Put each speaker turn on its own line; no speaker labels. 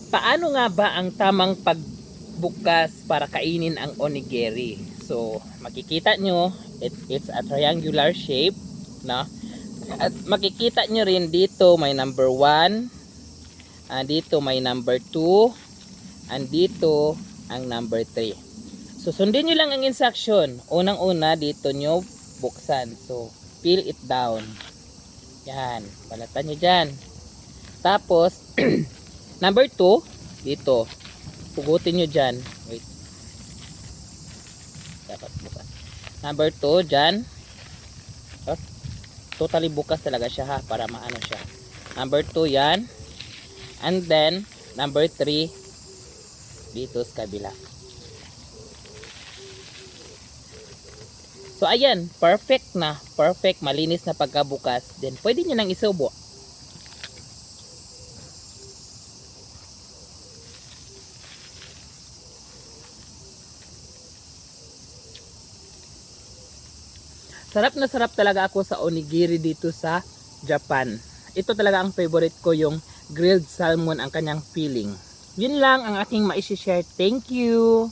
Paano nga ba ang tamang pagbukas para kainin ang onigiri? So, makikita nyo, it's a triangular shape, no? At makikita nyo rin dito may number 1, dito may number 2, and dito ang number 3. So, sundin nyo lang ang instruction. Unang-una, dito nyo buksan. So, peel it down. Yan, balatan nyo dyan. Tapos, number 2, dito. Pugutin nyo dyan. Wait. Dapat bukas. Number 2, dyan. Oh, totally bukas talaga siya ha. Para maano siya. Number 2, yan. And then, number 3, dito sa kabila. So, ayan. Perfect na. Perfect. Malinis na pagkabukas. Then, pwede nyo nang isubo. Sarap na sarap talaga ako sa onigiri dito sa Japan. Ito talaga ang favorite ko, yung grilled salmon ang kanyang feeling. Yun lang ang aking maishishare. Thank you!